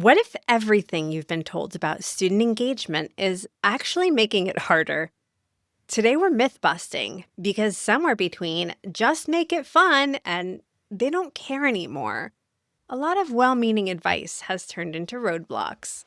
What if everything you've been told about student engagement is actually making it harder? Today we're myth busting because somewhere between just make it fun and they don't care anymore. A lot of well meaning advice has turned into roadblocks.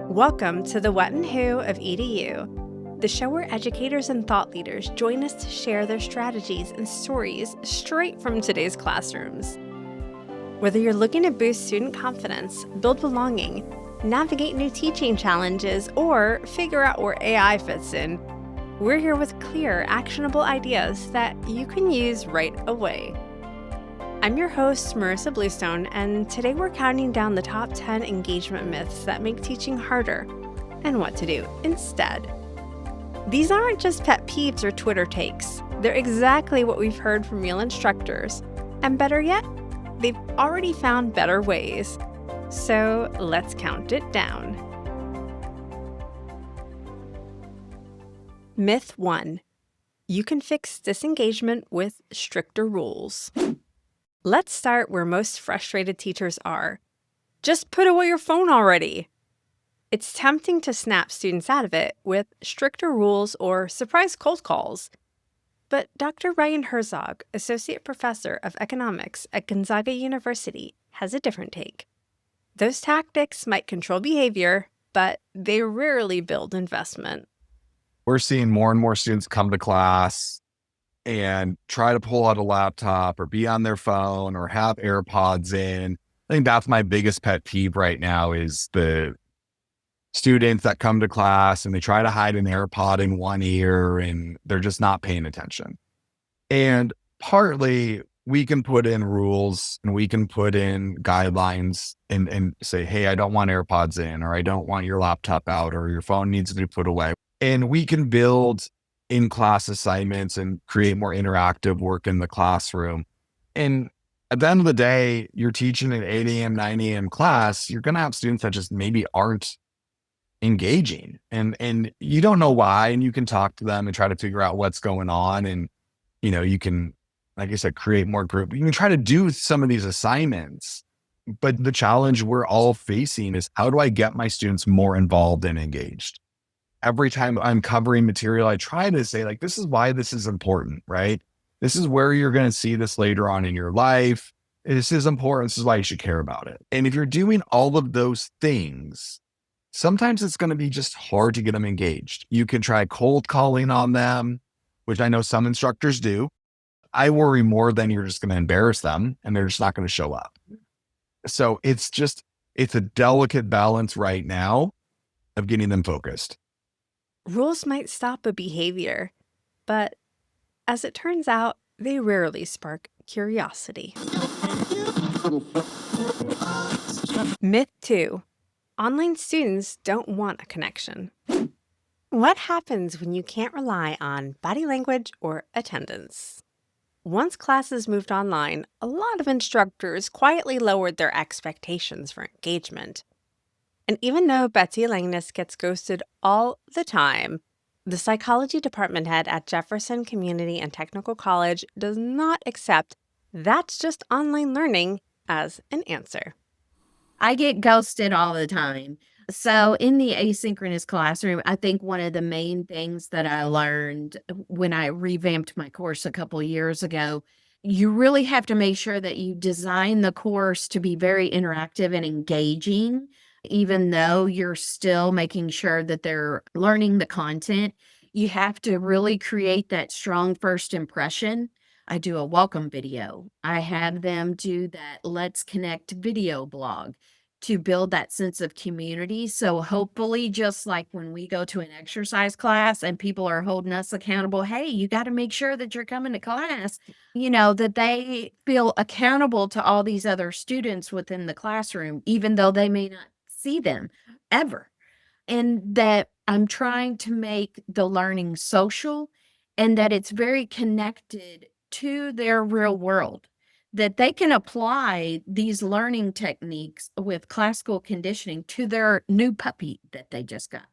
Welcome to the What and Who of EDU, the show where educators and thought leaders join us to share their strategies and stories straight from today's classrooms. Whether you're looking to boost student confidence, build belonging, navigate new teaching challenges, or figure out where AI fits in, we're here with clear, actionable ideas that you can use right away. I'm your host, Marissa Bluestone, and today we're counting down the top 10 engagement myths that make teaching harder and what to do instead. These aren't just pet peeves or Twitter takes. They're exactly what we've heard from real instructors. And better yet, they've already found better ways. So let's count it down. Myth 1. You can fix disengagement with stricter rules. Let's start where most frustrated teachers are. Just put away your phone already. It's tempting to snap students out of it with stricter rules or surprise cold calls. But Dr. Ryan Herzog, Associate Professor of Economics at Gonzaga University, has a different take. Those tactics might control behavior, but they rarely build investment. We're seeing more and more students come to class and try to pull out a laptop or be on their phone or have AirPods in. I think that's my biggest pet peeve right now is the students that come to class and they try to hide an AirPod in one ear and they're just not paying attention. And partly we can put in rules and we can put in guidelines and say, hey, I don't want AirPods in, or I don't want your laptop out, or your phone needs to be put away. And we can build in-class assignments and create more interactive work in the classroom. And at the end of the day, you're teaching an 8 a.m., 9 a.m. class, you're going to have students that just maybe aren't engaging. And you don't know why, and you can talk to them and try to figure out what's going on. And, you can, like I said, create more group. You can try to do some of these assignments. But the challenge we're all facing is how do I get my students more involved and engaged? Every time I'm covering material, I try to say, like, this is why this is important, right? This is where you're going to see this later on in your life. This is important. This is why you should care about it. And if you're doing all of those things, sometimes it's going to be just hard to get them engaged. You can try cold calling on them, which I know some instructors do. I worry more than you're just going to embarrass them and they're just not going to show up. So it's a delicate balance right now of getting them focused. Rules might stop a behavior, but as it turns out, they rarely spark curiosity. Myth 2. Online students don't want a connection. What happens when you can't rely on body language or attendance? Once classes moved online, a lot of instructors quietly lowered their expectations for engagement. And even though Betsy Langness gets ghosted all the time, the psychology department head at Jefferson Community and Technical College does not accept that's just online learning as an answer. I get ghosted all the time. So in the asynchronous classroom, I think one of the main things that I learned when I revamped my course a couple years ago, you really have to make sure that you design the course to be very interactive and engaging, even though you're still making sure that they're learning the content. You have to really create that strong first impression. I do a welcome video. I have them do that Let's Connect video blog to build that sense of community. So hopefully, just like when we go to an exercise class and people are holding us accountable, hey, you got to make sure that you're coming to class, that they feel accountable to all these other students within the classroom, even though they may not see them ever. And that I'm trying to make the learning social and that it's very connected to their real world, that they can apply these learning techniques with classical conditioning to their new puppy that they just got,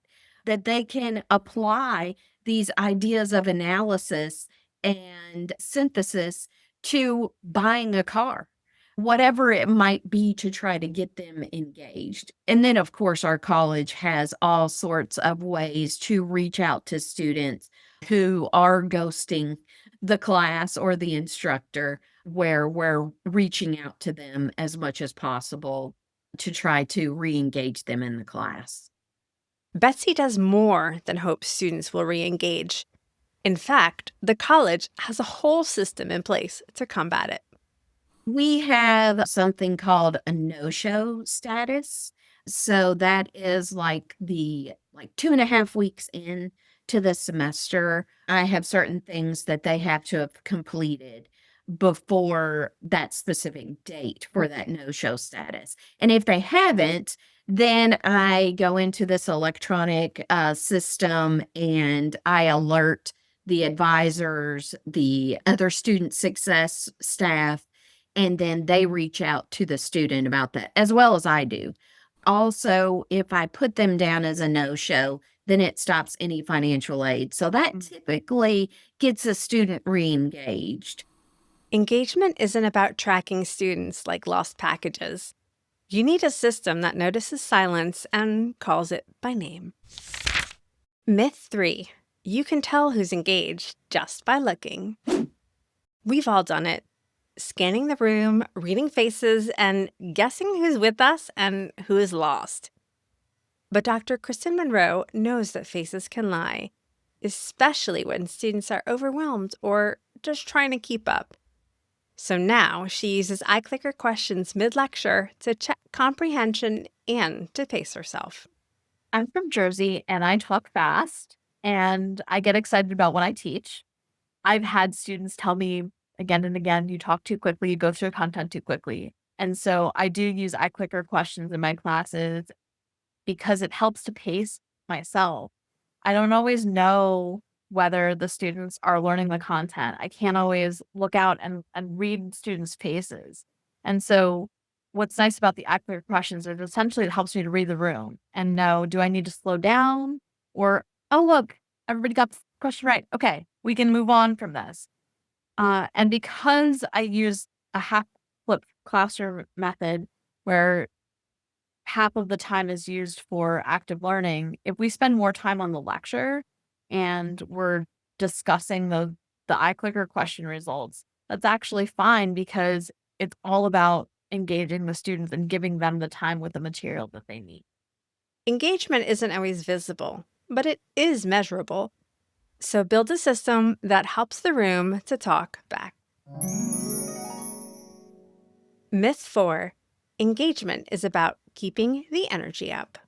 that they can apply these ideas of analysis and synthesis to buying a car, whatever it might be to try to get them engaged. And then, of course, our college has all sorts of ways to reach out to students who are ghosting the class or the instructor, where we're reaching out to them as much as possible to try to re-engage them in the class. Betsy does more than hope students will re-engage. In fact, the college has a whole system in place to combat it. We have something called a no-show status. So that is like 2.5 weeks in to the semester. I have certain things that they have to have completed before that specific date for that no-show status. And if they haven't, then I go into this electronic system and I alert the advisors, the other student success staff, and then they reach out to the student about that, as well as I do. Also, if I put them down as a no-show, then it stops any financial aid. So that typically gets a student re-engaged. Engagement isn't about tracking students like lost packages. You need a system that notices silence and calls it by name. Myth 3. You can tell who's engaged just by looking. We've all done it. Scanning the room, reading faces, and guessing who's with us and who is lost. But Dr. Kristen Monroe knows that faces can lie, especially when students are overwhelmed or just trying to keep up. So now she uses iClicker questions mid-lecture to check comprehension and to pace herself. I'm from Jersey and I talk fast and I get excited about what I teach. I've had students tell me again and again, you talk too quickly, you go through content too quickly. And so I do use iClicker questions in my classes because it helps to pace myself. I don't always know whether the students are learning the content. I can't always look out and read students' faces. And so what's nice about the iClicker questions is essentially it helps me to read the room and know, do I need to slow down? Or, oh, look, everybody got the question right. Okay, we can move on from this. And because I use a half flip classroom method where half of the time is used for active learning, if we spend more time on the lecture and we're discussing the iClicker question results, that's actually fine because it's all about engaging the students and giving them the time with the material that they need. Engagement isn't always visible, but it is measurable. So build a system that helps the room to talk back. Myth 4. Engagement is about keeping the energy up.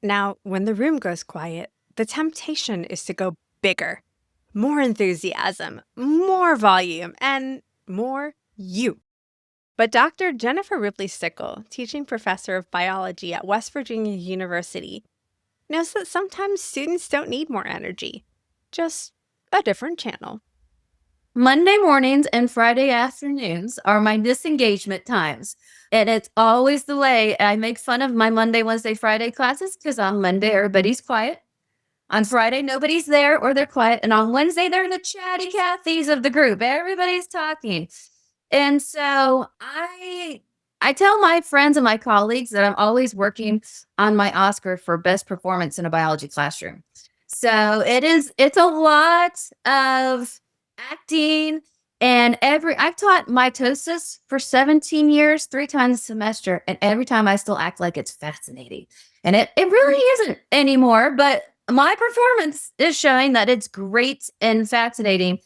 Now, when the room goes quiet, the temptation is to go bigger. More enthusiasm, more volume, and more you. But Dr. Jennifer Ripley-Stickle, teaching professor of biology at West Virginia University, knows that sometimes students don't need more energy, just a different channel. Monday mornings and Friday afternoons are my disengagement times. And it's always the way I make fun of my Monday, Wednesday, Friday classes because on Monday, everybody's quiet. On Friday, nobody's there or they're quiet. And on Wednesday, they're the chatty Cathys of the group. Everybody's talking. And so I tell my friends and my colleagues that I'm always working on my Oscar for best performance in a biology classroom. So it's a lot of acting and I've taught mitosis for 17 years, 3 times a semester. And every time I still act like it's fascinating. And it really isn't anymore, but my performance is showing that it's great and fascinating.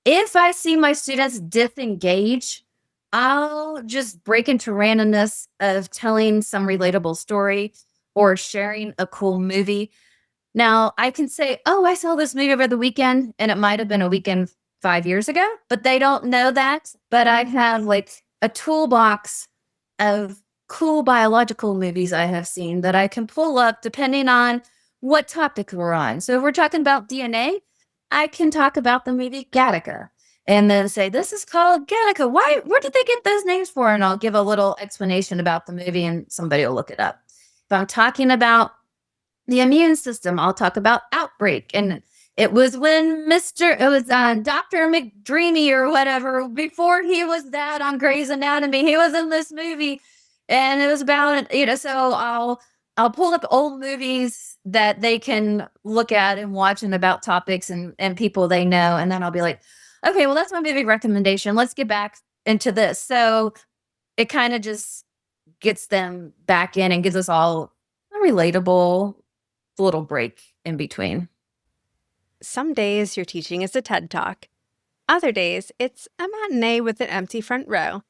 If I see my students disengage, I'll just break into randomness of telling some relatable story or sharing a cool movie. Now, I can say, oh, I saw this movie over the weekend, and it might have been a weekend 5 years ago, but they don't know that. But I have like a toolbox of cool biological movies I have seen that I can pull up depending on what topic we're on. So if we're talking about DNA, I can talk about the movie Gattaca and then say, this is called Gattaca. Where did they get those names for? And I'll give a little explanation about the movie and somebody will look it up. If I'm talking about the immune system, I'll talk about Outbreak and It was when Dr. McDreamy or whatever, before he was that on Grey's Anatomy, he was in this movie and it was about, so I'll pull up old movies that they can look at and watch and about topics and people they know. And then I'll be like, okay, well, that's my movie recommendation. Let's get back into this. So it kind of just gets them back in and gives us all a relatable little break in between. Some days your teaching is a TED Talk. Other days, it's a matinee with an empty front row.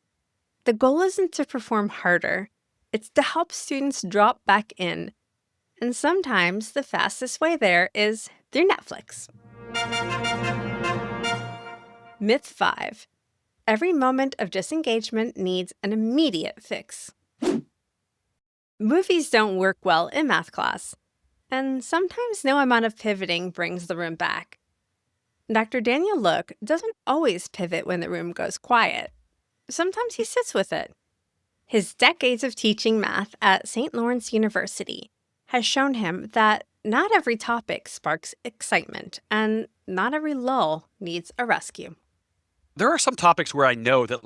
The goal isn't to perform harder. It's to help students drop back in. And sometimes the fastest way there is through Netflix. Myth 5. Every moment of disengagement needs an immediate fix. Movies don't work well in math class. And sometimes no amount of pivoting brings the room back. Dr. Daniel Look doesn't always pivot when the room goes quiet. Sometimes he sits with it. His decades of teaching math at St. Lawrence University has shown him that not every topic sparks excitement, and not every lull needs a rescue. There are some topics where I know that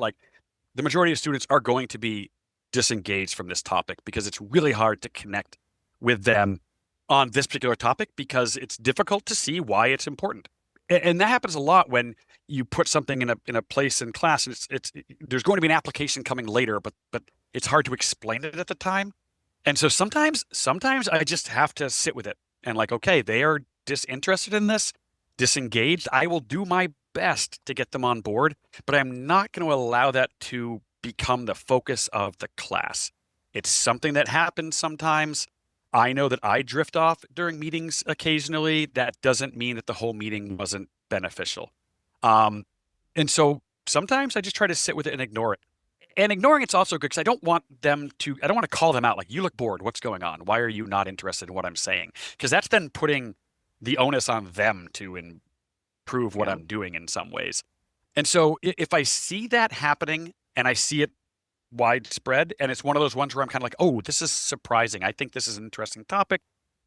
the majority of students are going to be disengaged from this topic because it's really hard to connect with them on this particular topic because it's difficult to see why it's important. And that happens a lot when you put something in a place in class and it's there's going to be an application coming later, but it's hard to explain it at the time. And so sometimes I just have to sit with it and okay, they are disinterested in this, disengaged. I will do my best to get them on board, but I'm not going to allow that to become the focus of the class. It's something that happens sometimes. I know that I drift off during meetings occasionally. That doesn't mean that the whole meeting wasn't beneficial. And so sometimes I just try to sit with it and ignore it. And ignoring it's also good because I don't want to call them out you look bored. What's going on? Why are you not interested in what I'm saying? Because that's then putting the onus on them to improve what I'm doing in some ways. And so if I see that happening and I see it widespread, and it's one of those ones where I'm kind of oh, this is surprising. I think this is an interesting topic.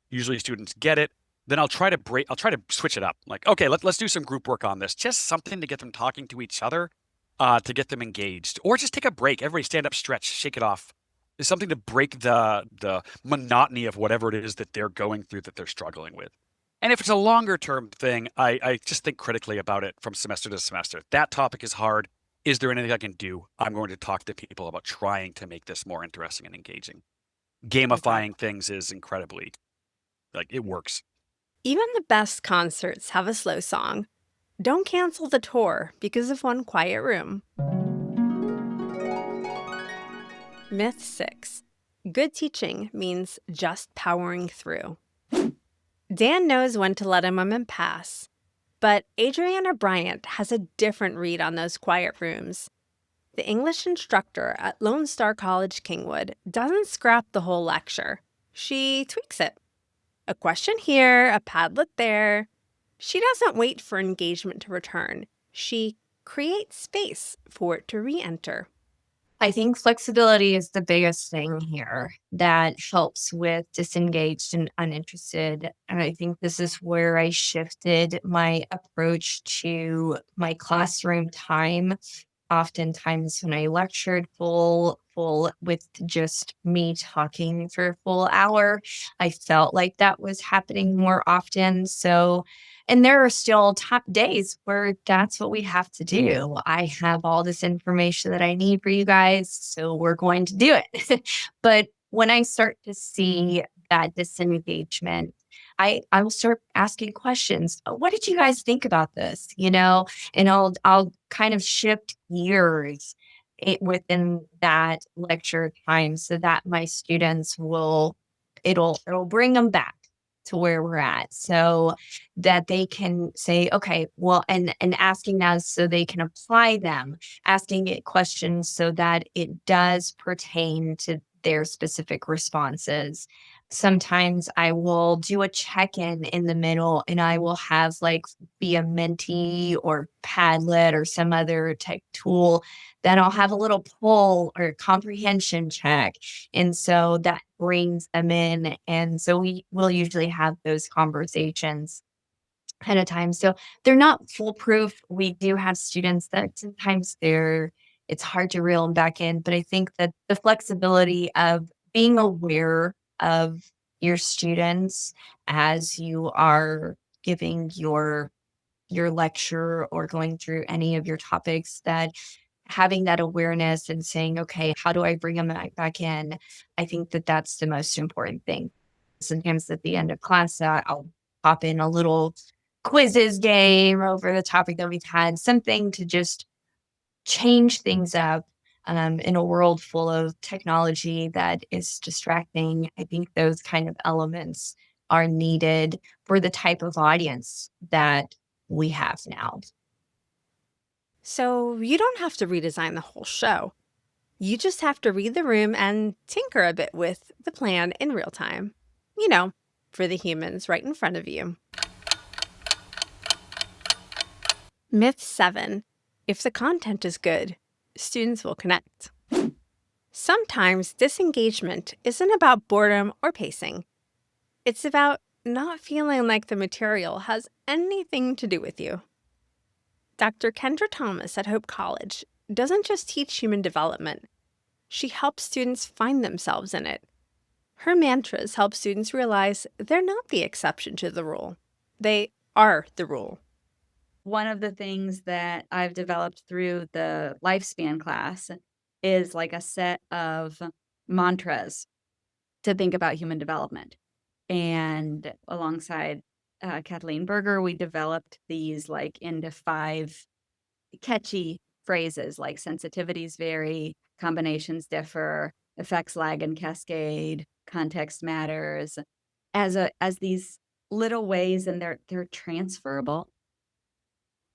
Usually students get it. Then I'll try to switch it up. Okay, let's do some group work on this. Just something to get them talking to each other, to get them engaged. Or just take a break. Everybody stand up, stretch, shake it off. There's something to break the monotony of whatever it is that they're going through, that they're struggling with. And if it's a longer term thing, I just think critically about it from semester to semester. That topic is hard. Is there anything I can do? I'm going to talk to people about trying to make this more interesting and engaging. Gamifying things is incredibly, it works. Even the best concerts have a slow song. Don't cancel the tour because of one quiet room. Myth 6. Good teaching means just powering through. Dan knows when to let a moment pass, but Adriana Bryant has a different read on those quiet rooms. The English instructor at Lone Star College Kingwood doesn't scrap the whole lecture. She tweaks it. A question here, a Padlet there. She doesn't wait for engagement to return. She creates space for it to re-enter. I think flexibility is the biggest thing here that helps with disengaged and uninterested. And I think this is where I shifted my approach to my classroom time. Oftentimes when I lectured full with just me talking for a full hour, I felt like that was happening more often. So, and there are still top days where that's what we have to do. I have all this information that I need for you guys, so we're going to do it. But when I start to see that disengagement, I will start asking questions. What did you guys think about this? And I'll kind of shift gears within that lecture time so that my students it'll bring them back to where we're at so that they can say, okay, well, and asking that so they can apply them, asking it questions so that it does pertain to their specific responses. Sometimes I will do a check-in in the middle and I will have be a Menti or Padlet or some other tech tool that I'll have a little poll or comprehension check. And so that brings them in. And so we will usually have those conversations. ahead of time. So they're not foolproof. We do have students that sometimes it's hard to reel them back in, but I think that the flexibility of being aware of your students as you are giving your lecture or going through any of your topics, that having that awareness and saying, okay, how do I bring them back in? I think that that's the most important thing. Sometimes at the end of class, I'll pop in a little quizzes game over the topic that we've had, something to just change things up. In a world full of technology that is distracting, I think those kind of elements are needed for the type of audience that we have now. So you don't have to redesign the whole show. You just have to read the room and tinker a bit with the plan in real time. You know, for the humans right in front of you. Myth 7. If the content is good, students will connect. Sometimes disengagement isn't about boredom or pacing. It's about not feeling like the material has anything to do with you. Dr. Kendra Thomas at Hope College doesn't just teach human development. She helps students find themselves in it. Her mantras help students realize they're not the exception to the rule. They are the rule. One of the things that I've developed through the lifespan class is like a set of mantras to think about human development. And alongside Kathleen Berger, we developed these like into 5 catchy phrases like sensitivities vary, combinations differ, effects lag and cascade, context matters, as these little ways, and they're transferable.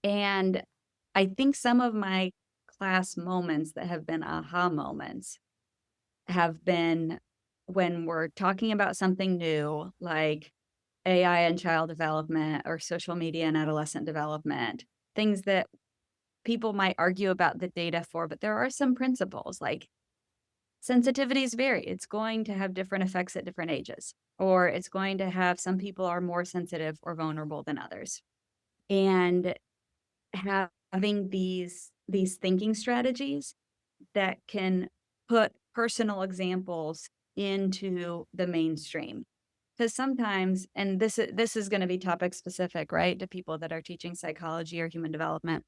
And I think some of my class moments that have been aha moments have been when we're talking about something new, like AI and child development or social media and adolescent development, things that people might argue about the data for, but there are some principles like sensitivities vary. It's going to have different effects at different ages, or it's going to have some people are more sensitive or vulnerable than others. And having these thinking strategies that can put personal examples into the mainstream. Because sometimes, and this is going to be topic specific, right, to people that are teaching psychology or human development,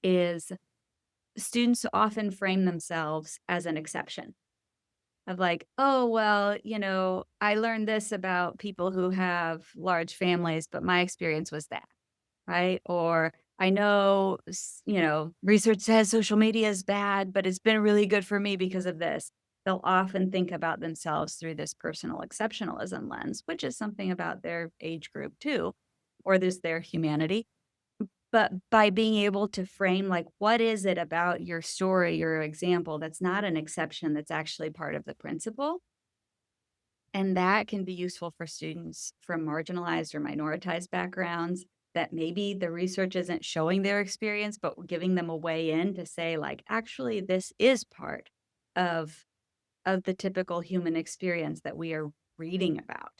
is students often frame themselves as an exception of like, oh, well, I learned this about people who have large families, but my experience was that, right? Or I know, research says social media is bad, but it's been really good for me because of this. They'll often think about themselves through this personal exceptionalism lens, which is something about their age group too, or their humanity. But by being able to frame, like, what is it about your story, your example, that's not an exception, that's actually part of the principle? And that can be useful for students from marginalized or minoritized backgrounds that maybe the research isn't showing their experience, but giving them a way in to say, like, actually, this is part of the typical human experience that we are reading about.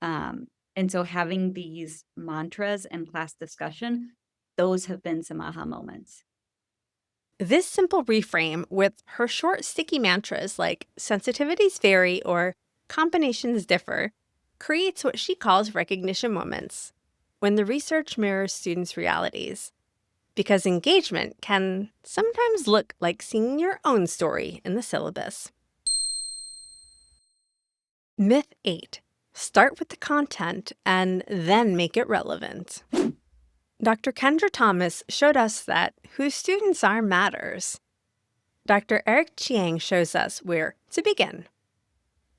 And so having these mantras and class discussion, those have been some aha moments. This simple reframe with her short, sticky mantras like sensitivities vary or combinations differ creates what she calls recognition moments, when the research mirrors students' realities. Because engagement can sometimes look like seeing your own story in the syllabus. Myth 8. Start with the content and then make it relevant. Dr. Kendra Thomas showed us that who students are matters. Dr. Eric Chiang shows us where to begin.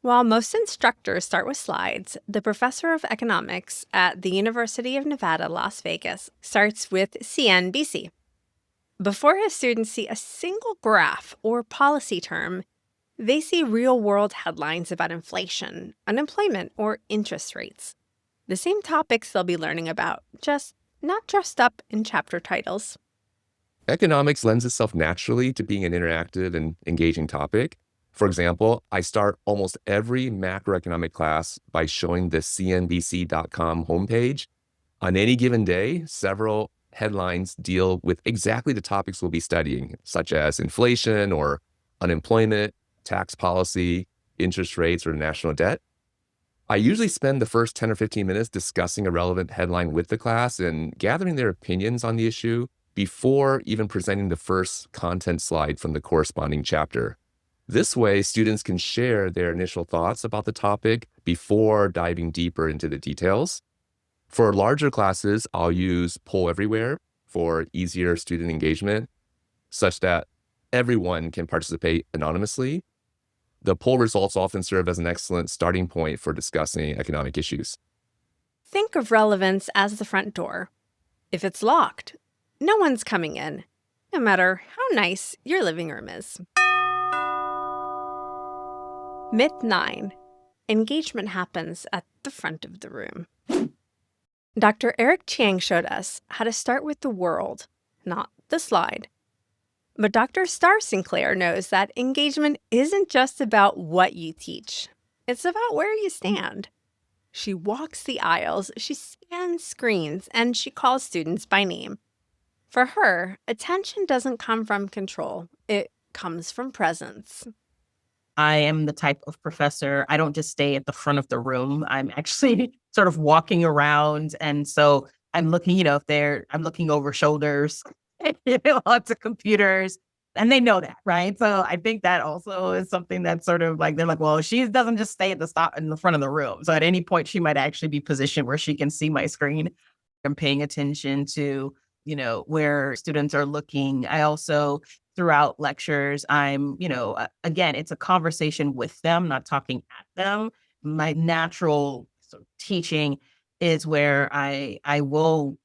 While most instructors start with slides, the professor of economics at the University of Nevada, Las Vegas starts with CNBC. Before his students see a single graph or policy term, they see real-world headlines about inflation, unemployment, or interest rates. The same topics they'll be learning about, just not dressed up in chapter titles. Economics lends itself naturally to being an interactive and engaging topic. For example, I start almost every macroeconomic class by showing the CNBC.com homepage. On any given day, several headlines deal with exactly the topics we'll be studying, such as inflation or unemployment, tax policy, interest rates, or national debt. I usually spend the first 10 or 15 minutes discussing a relevant headline with the class and gathering their opinions on the issue before even presenting the first content slide from the corresponding chapter. This way, students can share their initial thoughts about the topic before diving deeper into the details. For larger classes, I'll use Poll Everywhere for easier student engagement, such that everyone can participate anonymously. The poll results often serve as an excellent starting point for discussing economic issues. Think of relevance as the front door. If it's locked, no one's coming in, no matter how nice your living room is. Myth 9. Engagement happens at the front of the room. Dr. Eric Chiang showed us how to start with the world, not the slide. But Dr. Star Sinclair knows that engagement isn't just about what you teach. It's about where you stand. She walks the aisles, she scans screens, and she calls students by name. For her, attention doesn't come from control. It comes from presence. I am the type of professor, I don't just stay at the front of the room. I'm actually sort of walking around. And so I'm looking, I'm looking over shoulders, lots of computers, and they know that, right? So I think that also is something that's sort of like, they're like, well, she doesn't just stay at in the front of the room. So at any point, she might actually be positioned where she can see my screen. I'm paying attention to, where students are looking. I also, throughout lectures, I'm, again, it's a conversation with them, not talking at them. My natural sort of teaching is where I will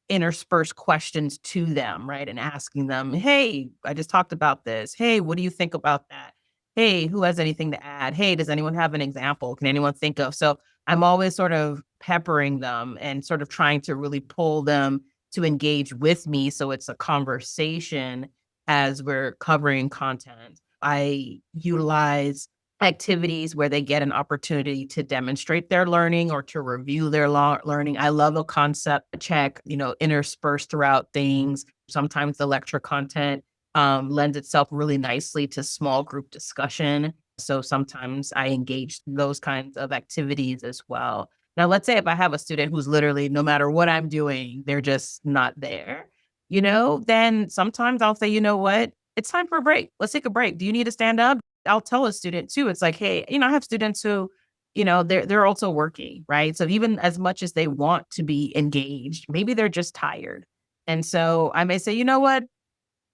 intersperse questions to them, right? And asking them, hey, I just talked about this. Hey, what do you think about that? Hey, who has anything to add? Hey, does anyone have an example? Can anyone think of? So I'm always sort of peppering them and sort of trying to really pull them to engage with me. So it's a conversation as we're covering content. I utilize activities where they get an opportunity to demonstrate their learning or to review their learning. I love a concept check, interspersed throughout things. Sometimes the lecture content lends itself really nicely to small group discussion. So sometimes I engage those kinds of activities as well. Now, let's say if I have a student who's literally, no matter what I'm doing, they're just not there, then sometimes I'll say, you know what, it's time for a break. Let's take a break. Do you need to stand up? I'll tell a student too. It's like, hey, I have students who, they're also working, right? So even as much as they want to be engaged, maybe they're just tired. And so I may say, you know what,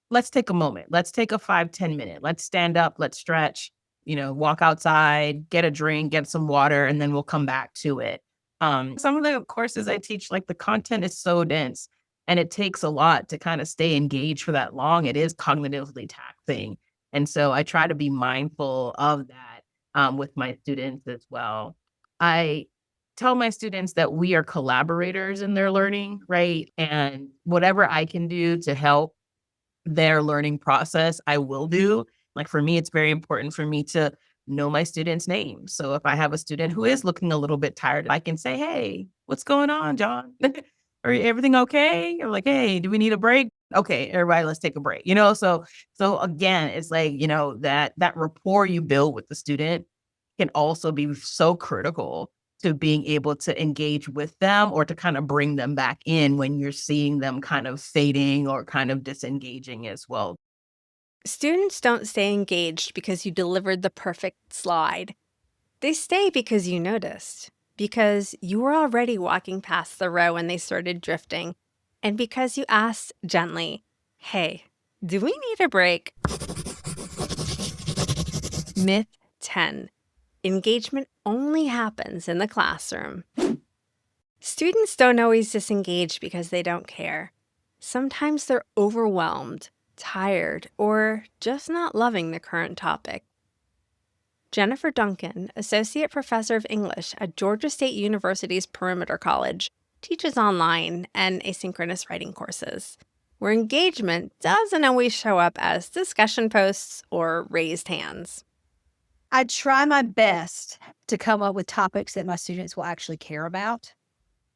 let's take a moment. Let's take a 5-10 minute. Let's stand up. Let's stretch, walk outside, get a drink, get some water, and then we'll come back to it. Some of the courses I teach, like the content is so dense and it takes a lot to kind of stay engaged for that long. It is cognitively taxing. And so I try to be mindful of that with my students as well. I tell my students that we are collaborators in their learning, right? And whatever I can do to help their learning process, I will do. Like for me, it's very important for me to know my students' names. So if I have a student who is looking a little bit tired, I can say, hey, what's going on, John? Are everything okay? Or like, hey, do we need a break? Okay, everybody, let's take a break. So again, it's like, that rapport you build with the student can also be so critical to being able to engage with them or to kind of bring them back in when you're seeing them kind of fading or kind of disengaging as well. Students don't stay engaged because you delivered the perfect slide. They stay because you noticed, because you were already walking past the row when they started drifting, and because you asked gently, hey, do we need a break? Myth 10. Engagement only happens in the classroom. Students don't always disengage because they don't care. Sometimes they're overwhelmed, tired, or just not loving the current topic. Jennifer Duncan, Associate Professor of English at Georgia State University's Perimeter College, teaches online and asynchronous writing courses, where engagement doesn't always show up as discussion posts or raised hands. I try my best to come up with topics that my students will actually care about.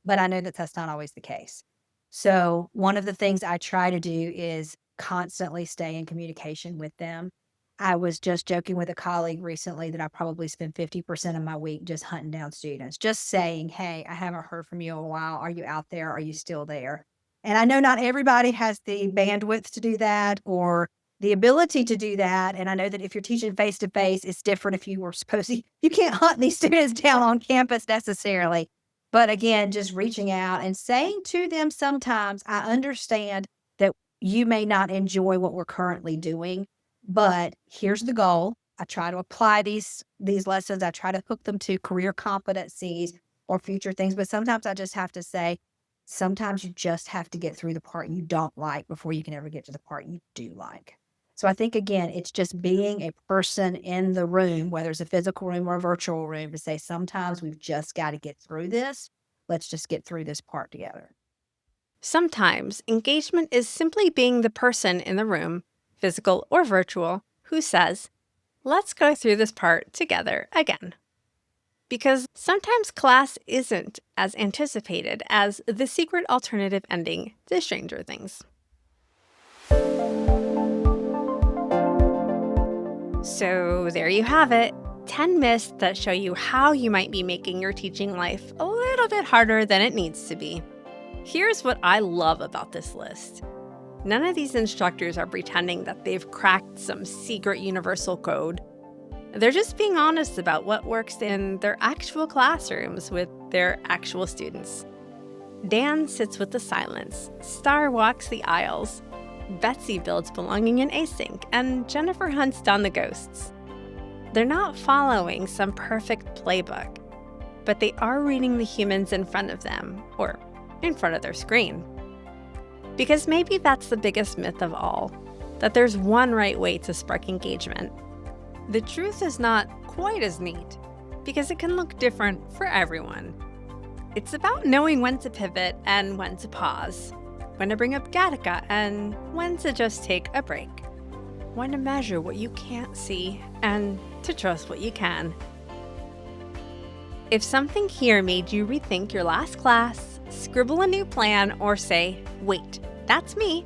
but I know that that's not always the case. So one of the things I try to do is constantly stay in communication with them. I was just joking with a colleague recently that I probably spend 50% of my week just hunting down students, just saying, hey, I haven't heard from you in a while. Are you out there? Are you still there? And I know not everybody has the bandwidth to do that or the ability to do that. And I know that if you're teaching face to face, it's different if you were supposed to, you can't hunt these students down on campus necessarily. But again, just reaching out and saying to them sometimes, I understand that you may not enjoy what we're currently doing, but here's the goal. I try to apply these lessons. I try to hook them to career competencies or future things. But sometimes I just have to say, sometimes you just have to get through the part you don't like before you can ever get to the part you do like. So I think, again, it's just being a person in the room, whether it's a physical room or a virtual room, to say sometimes we've just got to get through this. Let's just get through this part together. Sometimes engagement is simply being the person in the room, physical or virtual, who says, let's go through this part together again. Because sometimes class isn't as anticipated as the secret alternative ending to Stranger Things. So there you have it, 10 myths that show you how you might be making your teaching life a little bit harder than it needs to be. Here's what I love about this list. None of these instructors are pretending that they've cracked some secret universal code. They're just being honest about what works in their actual classrooms with their actual students. Dan sits with the silence, Star walks the aisles, Betsy builds belonging in async, and Jennifer hunts down the ghosts. They're not following some perfect playbook, but they are reading the humans in front of them, or in front of their screen. Because maybe that's the biggest myth of all, that there's one right way to spark engagement. The truth is not quite as neat, because it can look different for everyone. It's about knowing when to pivot and when to pause, when to bring up Gattaca and when to just take a break, when to measure what you can't see and to trust what you can. If something here made you rethink your last class, scribble a new plan, or say, wait, that's me,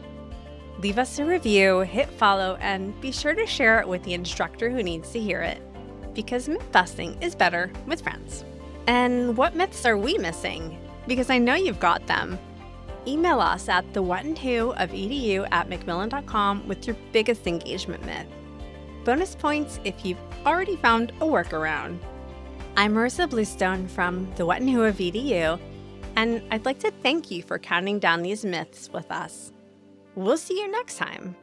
leave us a review, hit follow, and be sure to share it with the instructor who needs to hear it, because myth busting is better with friends. And what myths are we missing? Because I know you've got them. Email us at thewhatandwhoofedu@macmillan.com with your biggest engagement myth. Bonus points if you've already found a workaround. I'm Marissa Bluestone from The What and Who of EDU, and I'd like to thank you for counting down these myths with us. We'll see you next time.